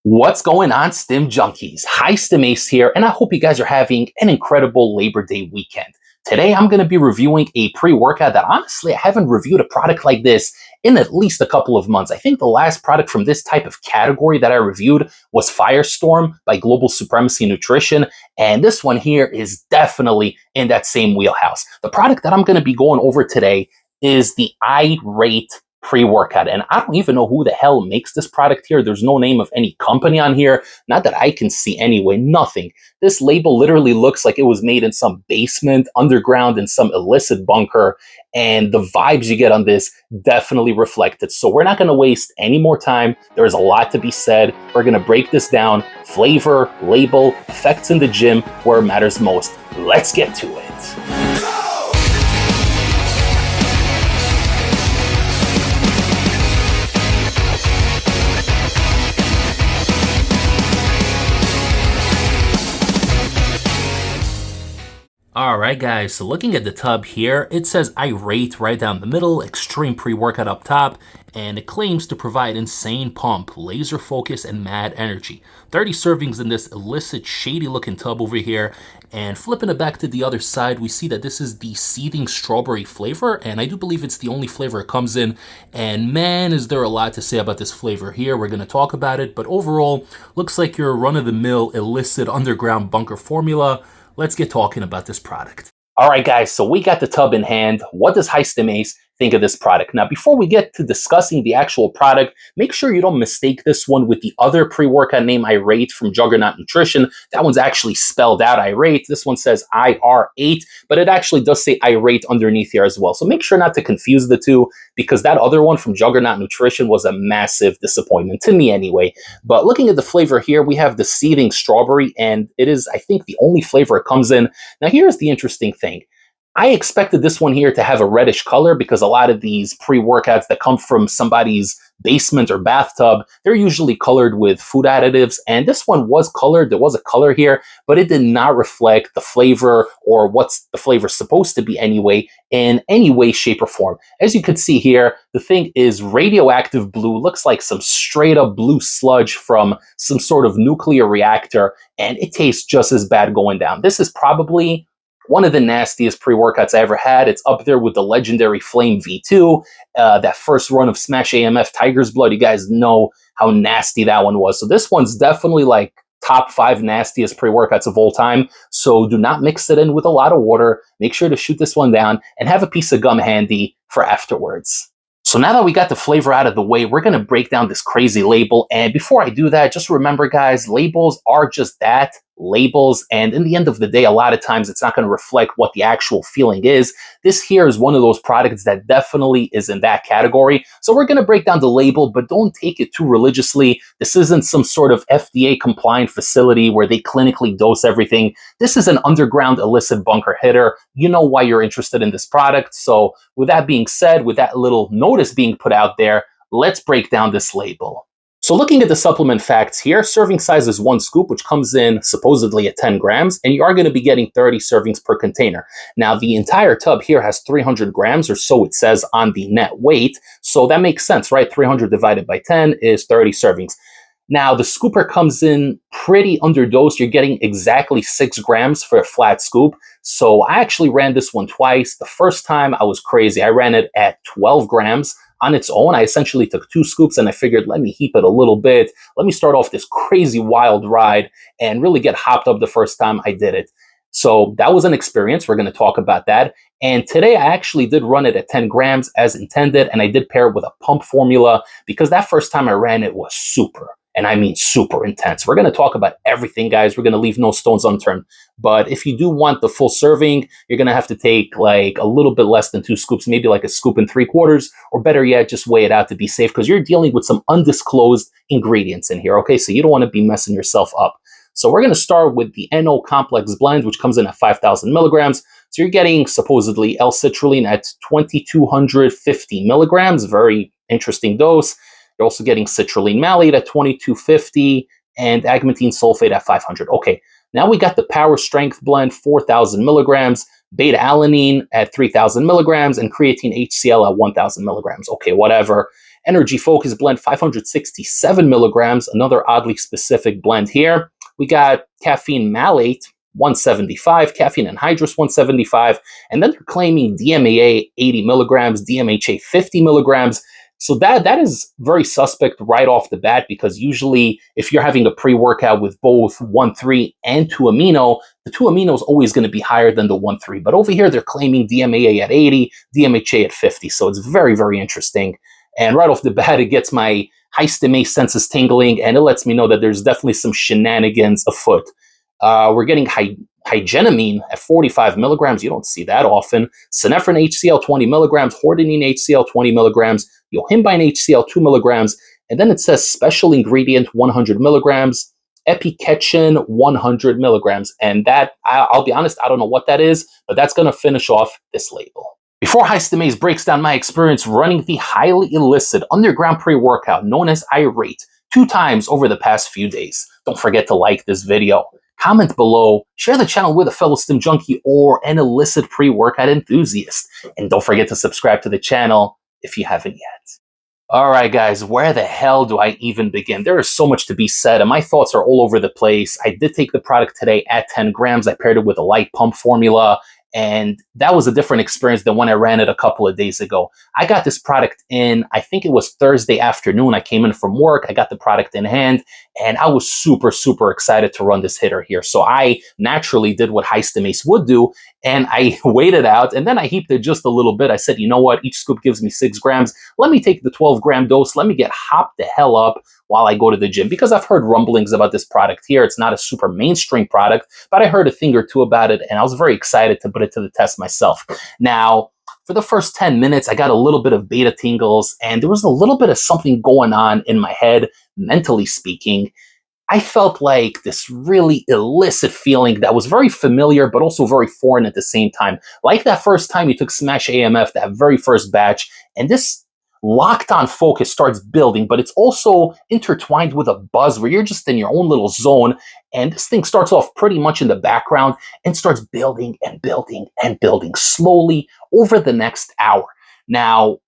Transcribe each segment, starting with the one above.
What's going on, Stim Junkies? Hi, Stim Ace here, and I hope you guys are having an incredible Labor Day weekend. Today, I'm going to be reviewing a pre-workout that honestly, I haven't reviewed a product like this in at least a couple of months. I think the last product from this type of category that I reviewed was Firestorm by Global Supremacy Nutrition, and this one here is definitely in that same wheelhouse. The product that I'm going to be going over today is the Irateate Pre-Workout, and I don't even know who the hell makes this product here. There's no name of any company on here, not that I can see anyway, nothing. This label literally looks like it was made in some basement, underground, in some illicit bunker, and the vibes you get on this definitely reflect it. So we're not going to waste any more time. There's a lot to be said. We're going to break this down: flavor, label, effects in the gym, where it matters most. Let's get to it. Alright guys, so looking at the tub here, it says Irateate right down the middle, Extreme Pre-Workout up top, and it claims to provide insane pump, laser focus, and mad energy. 30 servings in this illicit, shady looking tub over here, and flipping it back to the other side, we see that this is the seething strawberry flavor, and I do believe it's the only flavor it comes in, and man, is there a lot to say about this flavor here. We're going to talk about it, but overall, looks like your run-of-the-mill illicit underground bunker formula. Let's get talking about this product. All right, guys, so we got the tub in hand. What does Stim Ace think of this product? Now, before we get to discussing the actual product, make sure you don't mistake this one with the other pre-workout name, Irateate, from Juggernaut Nutrition. That one's actually spelled out Irateate. This one says IR8, but it actually does say Irateate underneath here as well. So make sure not to confuse the two, because that other one from Juggernaut Nutrition was a massive disappointment, to me anyway. But looking at the flavor here, we have the seething strawberry, and it is, I think, the only flavor it comes in. Now, here's the interesting thing. I expected this one here to have a reddish color, because a lot of these pre-workouts that come from somebody's basement or bathtub, they're usually colored with food additives, and this one was colored. There was a color here, but it did not reflect the flavor, or what's the flavor supposed to be anyway, in any way, shape, or form. As you can see here, the thing is radioactive blue, looks like some straight up blue sludge from some sort of nuclear reactor, and it tastes just as bad going down. This is probably one of the nastiest pre-workouts I ever had. It's up there with the legendary Flame V2, that first run of Smash AMF Tiger's Blood. You guys know how nasty that one was. So this one's definitely like top 5 nastiest pre-workouts of all time. So do not mix it in with a lot of water. Make sure to shoot this one down and have a piece of gum handy for afterwards. So now that we got the flavor out of the way, we're going to break down this crazy label. And before I do that, just remember, guys, labels are just that, labels. And in the end of the day, a lot of times it's not going to reflect what the actual feeling is. This here is one of those products that definitely is in that category. So we're going to break down the label, but don't take it too religiously. This isn't some sort of FDA compliant facility where they clinically dose everything. This is an underground illicit bunker hitter. You know why you're interested in this product. So with that being said, with that little notice being put out there, let's break down this label. So looking at the supplement facts here, serving size is 1 scoop, which comes in supposedly at 10 grams, and you are going to be getting 30 servings per container. Now, the entire tub here has 300 grams, or so it says on the net weight, so that makes sense, right? 300 divided by 10 is 30 servings. Now, the scooper comes in pretty underdosed. You're getting exactly 6 grams for a flat scoop. So I actually ran this one twice. The first time I was crazy. I ran it at 12 grams. On its own, I essentially took 2 scoops and I figured, let me heap it a little bit. Let me start off this crazy wild ride and really get hopped up the first time I did it. So that was an experience. We're going to talk about that. And today I actually did run it at 10 grams as intended, and I did pair it with a pump formula, because that first time I ran it was super. And I mean super intense. We're going to talk about everything, guys. We're going to leave no stones unturned. But if you do want the full serving, you're going to have to take like a little bit less than 2 scoops, maybe like a scoop and 3/4, or better yet, just weigh it out to be safe, because you're dealing with some undisclosed ingredients in here, okay? So you don't want to be messing yourself up. So we're going to start with the NO complex blend, which comes in at 5,000 milligrams. So you're getting supposedly L-citrulline at 2,250 milligrams, very interesting dose. You're also getting citrulline malate at 2250 and agmatine sulfate at 500. Okay, now we got the power strength blend, 4,000 milligrams, beta alanine at 3,000 milligrams, and creatine HCl at 1,000 milligrams. Okay, whatever. Energy Focus blend, 567 milligrams, another oddly specific blend here. We got caffeine malate, 175, caffeine anhydrous, 175, and then they're claiming DMAA 80 milligrams, DMHA 50 milligrams. So that is very suspect right off the bat, because usually if you're having a pre-workout with both 1,3 and 2-amino, the 2-amino is always going to be higher than the 1,3. But over here, they're claiming DMAA at 80, DMHA at 50. So it's very, very interesting. And right off the bat, it gets my high Stim senses tingling, and it lets me know that there's definitely some shenanigans afoot. We're getting hygenamine at 45 milligrams. You don't see that often. Synephrine HCl 20 milligrams, hordenine HCl 20 milligrams, yohimbine HCl 2 milligrams, and then it says special ingredient 100 milligrams, epiketchin 100 milligrams. And that, I'll be honest, I don't know what that is, but that's going to finish off this label. Before Histamaze breaks down my experience running the highly illicit underground pre-workout known as Irateate 2 times over the past few days, don't forget to like this video, comment below, share the channel with a fellow Stim junkie or an illicit pre-workout enthusiast, and don't forget to subscribe to the channel if you haven't yet. Alright guys, where the hell do I even begin? There is so much to be said, and my thoughts are all over the place. I did take the product today at 10 grams. I paired it with a light pump formula, and that was a different experience than when I ran it a couple of days ago. I got this product in, I think it was Thursday afternoon. I came in from work, I got the product in hand, and I was super, super excited to run this hitter here. So I naturally did what Histamaze would do, and I waited out, and then I heaped it just a little bit. I said, you know what, each scoop gives me 6 grams. Let me take the 12-gram dose. Let me get hopped the hell up while I go to the gym, because I've heard rumblings about this product here. It's not a super mainstream product, but I heard a thing or two about it, and I was very excited to put it to the test myself. Now, for the first 10 minutes, I got a little bit of beta tingles, and there was a little bit of something going on in my head, mentally speaking. I felt like this really illicit feeling that was very familiar, but also very foreign at the same time. Like that first time you took Smash AMF, that very first batch, and this locked on focus starts building, but it's also intertwined with a buzz where you're just in your own little zone, and this thing starts off pretty much in the background and starts building and building and building slowly over the next hour. Now,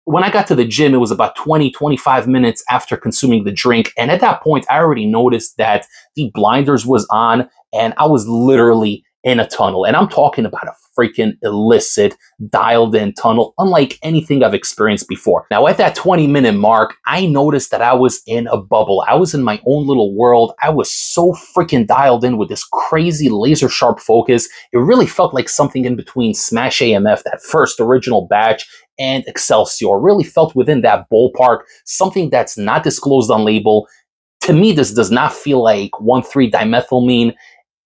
when I got to the gym, it was about 20-25 minutes after consuming the drink, and at that point, I already noticed that the blinders was on, and I was literally in a tunnel. And I'm talking about a freaking illicit, dialed-in tunnel, unlike anything I've experienced before. Now, at that 20-minute mark, I noticed that I was in a bubble. I was in my own little world. I was so freaking dialed in with this crazy laser-sharp focus. It really felt like something in between Smash AMF, that first original batch, and Excelsior. Really felt within that ballpark, something that's not disclosed on label. To me, this does not feel like 1,3-dimethylamine.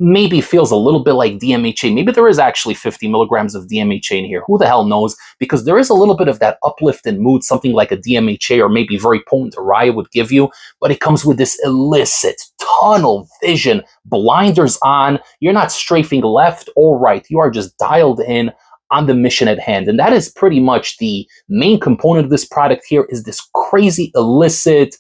Maybe feels a little bit like DMHA. Maybe there is actually 50 milligrams of DMHA in here. Who the hell knows? Because there is a little bit of that uplift in mood, something like a DMHA or maybe very potent Irateate would give you, but it comes with this illicit tunnel vision, blinders on. You're not strafing left or right. You are just dialed in on the mission at hand. And that is pretty much the main component of this product here, is this crazy, illicit,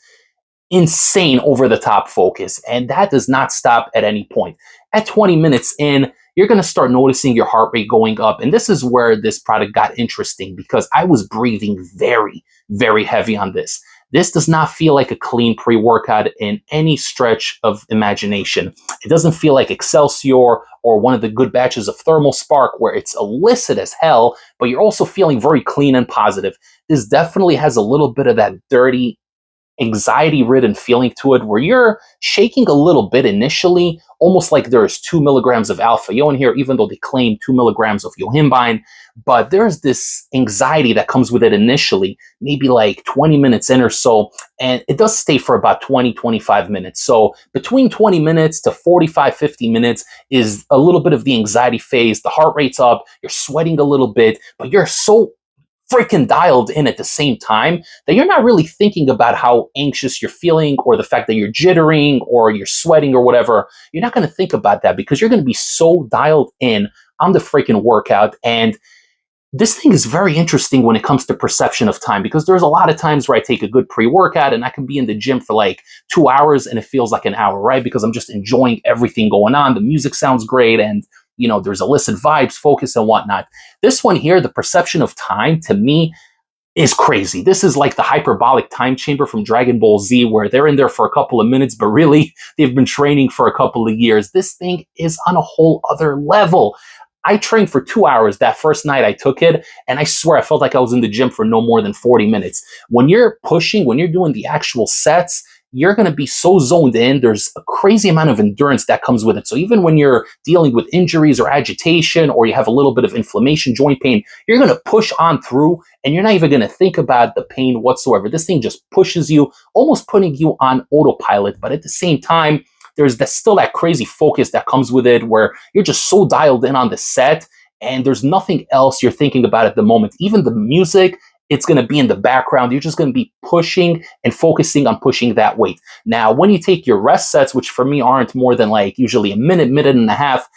insane, over-the-top focus. And that does not stop at any point. At 20 minutes in, you're going to start noticing your heart rate going up. And this is where this product got interesting, because I was breathing very, very heavy on this. This does not feel like a clean pre-workout in any stretch of imagination. It doesn't feel like Excelsior or one of the good batches of Thermal Spark, where it's illicit as hell, but you're also feeling very clean and positive. This definitely has a little bit of that dirty, anxiety-ridden feeling to it, where you're shaking a little bit initially, almost like there's 2 milligrams of alpha-yo in here, even though they claim 2 milligrams of yohimbine. But there's this anxiety that comes with it initially, maybe like 20 minutes in or so, and it does stay for about 20-25 minutes. So between 20 minutes to 45-50 minutes is a little bit of the anxiety phase. The heart rate's up, you're sweating a little bit, but you're so freaking dialed in at the same time that you're not really thinking about how anxious you're feeling or the fact that you're jittering or you're sweating or whatever. You're not going to think about that, because you're going to be so dialed in on the freaking workout. And this thing is very interesting when it comes to perception of time, because there's a lot of times where I take a good pre-workout and I can be in the gym for like 2 hours and it feels like an hour, right? Because I'm just enjoying everything going on. The music sounds great, and you know, there's illicit vibes, focus, and whatnot. This one here, the perception of time, to me, is crazy. This is like the hyperbolic time chamber from Dragon Ball Z, where they're in there for a couple of minutes, but really they've been training for a couple of years. This thing is on a whole other level. I trained for 2 hours that first night I took it, and I swear I felt like I was in the gym for no more than 40 minutes. When you're pushing, when you're doing the actual sets, you're going to be so zoned in. There's a crazy amount of endurance that comes with it. So even when you're dealing with injuries or agitation, or you have a little bit of inflammation, joint pain, you're going to push on through, and you're not even going to think about the pain whatsoever. This thing just pushes you, almost putting you on autopilot. But at the same time, still that crazy focus that comes with it, where you're just so dialed in on the set, and there's nothing else you're thinking about at the moment. Even the music, it's going to be in the background. You're just going to be pushing and focusing on pushing that weight. Now, when you take your rest sets, which for me aren't more than like usually a minute, minute and a half,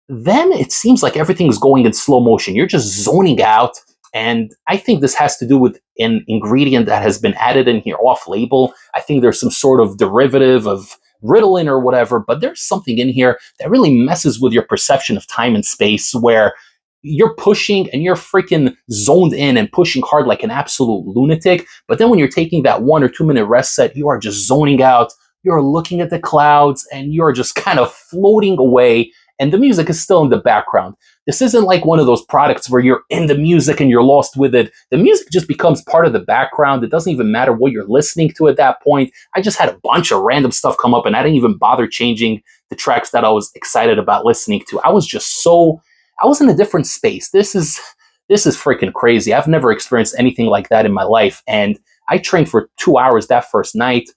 then it seems like everything's going in slow motion. You're just zoning out. And I think this has to do with an ingredient that has been added in here off label. I think there's some sort of derivative of Ritalin or whatever, but there's something in here that really messes with your perception of time and space, where you're pushing and you're freaking zoned in and pushing hard like an absolute lunatic. But then when you're taking that 1 or 2 minute rest set, you are just zoning out. You're looking at the clouds and you're just kind of floating away. And the music is still in the background. This isn't like one of those products where you're in the music and you're lost with it. The music just becomes part of the background. It doesn't even matter what you're listening to at that point. I just had a bunch of random stuff come up, and I didn't even bother changing the tracks that I was excited about listening to. I was in a different space. This is freaking crazy. I've never experienced anything like that in my life. And I trained for 2 hours that first night.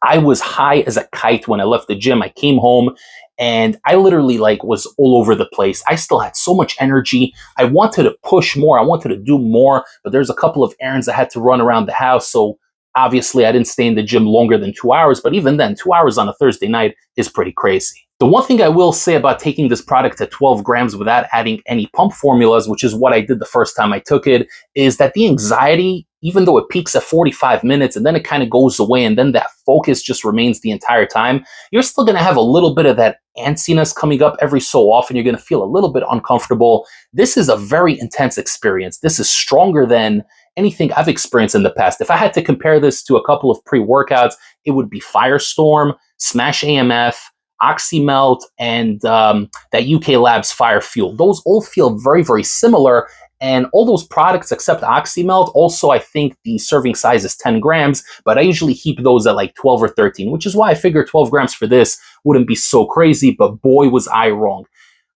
I was high as a kite when I left the gym. I came home and I literally was all over the place. I still had so much energy. I wanted to push more. I wanted to do more, but there's a couple of errands I had to run around the house. So obviously I didn't stay in the gym longer than 2 hours, but even then, 2 hours on a Thursday night is pretty crazy. The one thing I will say about taking this product at 12 grams without adding any pump formulas, which is what I did the first time I took it, is that the anxiety, even though it peaks at 45 minutes and then it kind of goes away and then that focus just remains the entire time, you're still going to have a little bit of that antsiness coming up every so often. You're going to feel a little bit uncomfortable. This is a very intense experience. This is stronger than anything I've experienced in the past. If I had to compare this to a couple of pre-workouts, it would be Firestorm, Smash AMF, Oxymelt, and that UK Labs Fire Fuel. Those all feel very, very similar. And all those products except Oxymelt, also I think the serving size is 10 grams, but I usually keep those at 12 or 13, which is why I figured 12 grams for this wouldn't be so crazy, but boy was I wrong.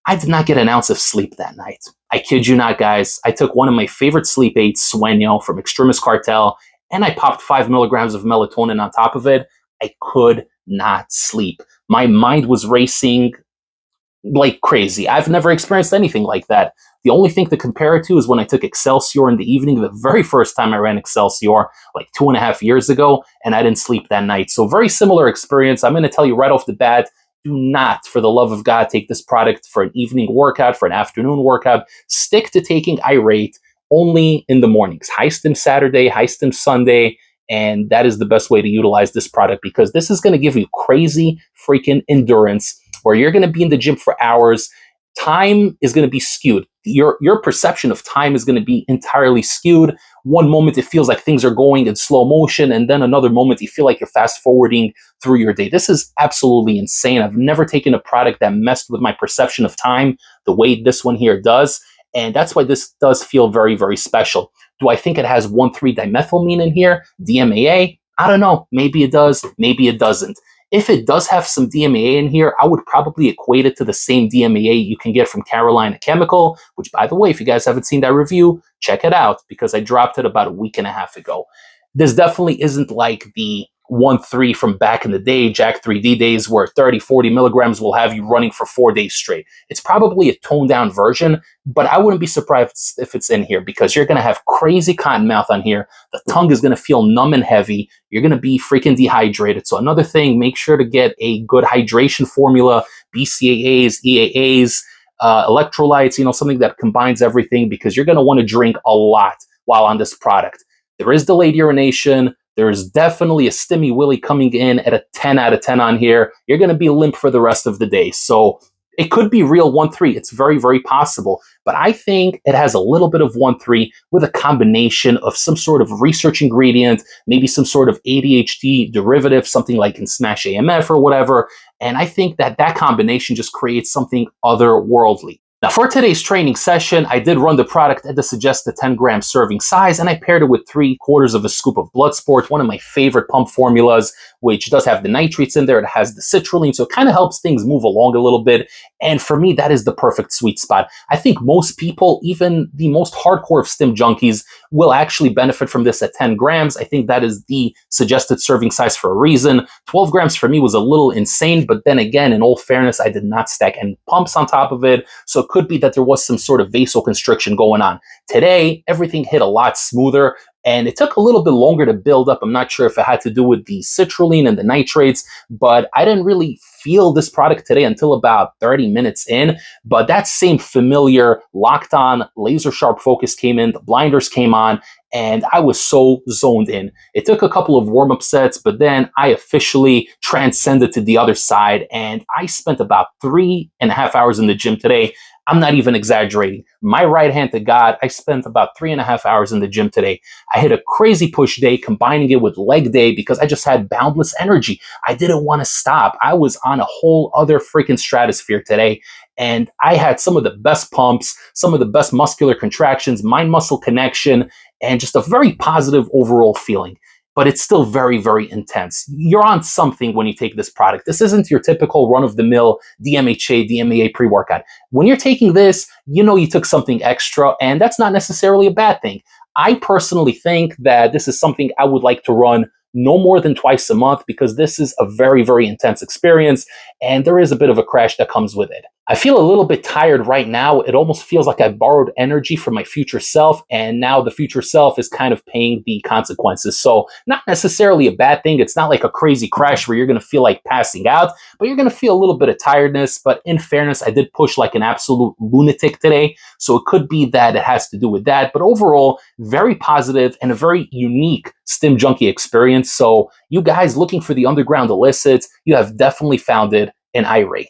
I did not get an ounce of sleep that night. I kid you not, guys. I took one of my favorite sleep aids, Sueño, from Extremis Cartel, and I popped 5 milligrams of melatonin on top of it. I could not sleep. My mind was racing like crazy. I've never experienced anything like that. The only thing to compare it to is when I took Excelsior in the evening, the very first time I ran Excelsior, 2.5 years ago, and I didn't sleep that night. So very similar experience. I'm going to tell you right off the bat, do not, for the love of God, take this product for an evening workout, for an afternoon workout. Stick to taking Irateate only in the mornings. High Stim Saturday, High Stim Sunday, and that is the best way to utilize this product, because this is going to give you crazy freaking endurance where you're going to be in the gym for hours. Time is going to be skewed. Your perception of time is going to be entirely skewed. One moment it feels like things are going in slow motion, and then another moment you feel like you're fast forwarding through your day. This is absolutely insane. I've never taken a product that messed with my perception of time the way this one here does, and that's why this does feel very, very special. Do I think it has 1,3-dimethylamine in here? DMAA? I don't know. Maybe it does. Maybe it doesn't. If it does have some DMAA in here, I would probably equate it to the same DMAA you can get from Carolina Chemical, which, by the way, if you guys haven't seen that review, check it out, because I dropped it about a week and a half ago. This definitely isn't like the 1,3 from back in the day, Jack 3D days, where 30, 40 milligrams will have you running for 4 days straight. It's probably a toned down version, but I wouldn't be surprised if it's in here, because you're going to have crazy cotton mouth on here. The tongue is going to feel numb and heavy. You're going to be freaking dehydrated. So another thing, make sure to get a good hydration formula, BCAAs, EAAs, electrolytes, something that combines everything, because you're going to want to drink a lot while on this product. There is delayed urination. There's definitely a stimmy willy coming in at a 10 out of 10 on here. You're going to be limp for the rest of the day. So It could be real 1-3. It's very, very possible. But I think it has a little bit of 1-3 with a combination of some sort of research ingredient, maybe some sort of ADHD derivative, something like in Smash AMF or whatever. And I think that that combination just creates something otherworldly. Now, for today's training session, I did run the product at the suggested 10-gram serving size, and I paired it with 3/4 of a scoop of Bloodsport, one of my favorite pump formulas, which does have the nitrates in there. It has the citrulline, so it kind of helps things move along a little bit. And for me, that is the perfect sweet spot. I think most people, even the most hardcore of Stim junkies, will actually benefit from this at 10 grams. I think that is the suggested serving size for a reason. 12 grams for me was a little insane, but then again, in all fairness, I did not stack any pumps on top of it, so it could be that there was some sort of vasoconstriction going on. Today, everything hit a lot smoother, and it took a little bit longer to build up. I'm not sure if it had to do with the citrulline and the nitrates, but I didn't really feel this product today until about 30 minutes in. But that same familiar locked on laser sharp focus came in, the blinders came on, and I was so zoned in. It took a couple of warm-up sets, but then I officially transcended to the other side, and I spent about 3.5 hours in the gym today. I'm not even exaggerating. My right hand to God, I spent about 3.5 hours in the gym today. I hit a crazy push day, combining it with leg day because I just had boundless energy. I didn't want to stop. I was on a whole other freaking stratosphere today. And I had some of the best pumps, some of the best muscular contractions, mind-muscle connection, and just a very positive overall feeling. But it's still very, very intense. You're on something when you take this product. This isn't your typical run-of-the-mill DMHA, DMAA pre-workout. When you're taking this, you know you took something extra, and that's not necessarily a bad thing. I personally think that this is something I would like to run no more than twice a month because this is a very, very intense experience, and there is a bit of a crash that comes with it. I feel a little bit tired right now. It almost feels like I borrowed energy from my future self, and now the future self is kind of paying the consequences. So not necessarily a bad thing. It's not like a crazy crash where you're going to feel like passing out, but you're going to feel a little bit of tiredness. But in fairness, I did push like an absolute lunatic today, so it could be that it has to do with that. But overall, very positive and a very unique Stim Junkie experience. So you guys looking for the underground illicits, you have definitely found it in Irateate.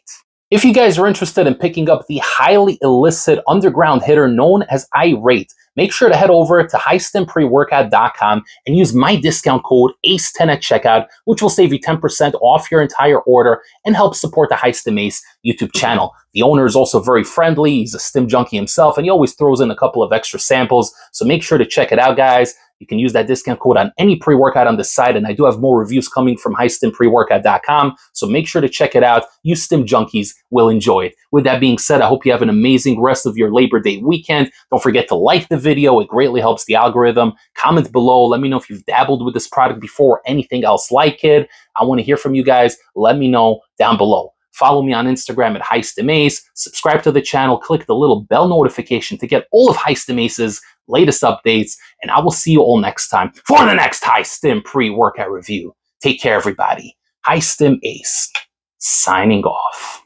If you guys are interested in picking up the highly illicit underground hitter known as Irateate, make sure to head over to highstimpreworkout.com and use my discount code ACE10 at checkout, which will save you 10% off your entire order and help support the High Stim Ace YouTube channel. The owner is also very friendly. He's a Stim junkie himself, and he always throws in a couple of extra samples. So make sure to check it out, guys. You can use that discount code on any pre-workout on the site, and I do have more reviews coming from highstimpreworkout.com, so make sure to check it out. You Stim junkies will enjoy it. With that being said, I hope you have an amazing rest of your Labor Day weekend. Don't forget to like the video. It greatly helps the algorithm. Comment below. Let me know if you've dabbled with this product before or anything else like it. I want to hear from you guys. Let me know down below. Follow me on Instagram at High Stim Ace. Subscribe to the channel. Click the little bell notification to get all of High Stim Ace's latest updates. And I will see you all next time for the next High Stim pre-workout review. Take care, everybody. High Stim Ace, signing off.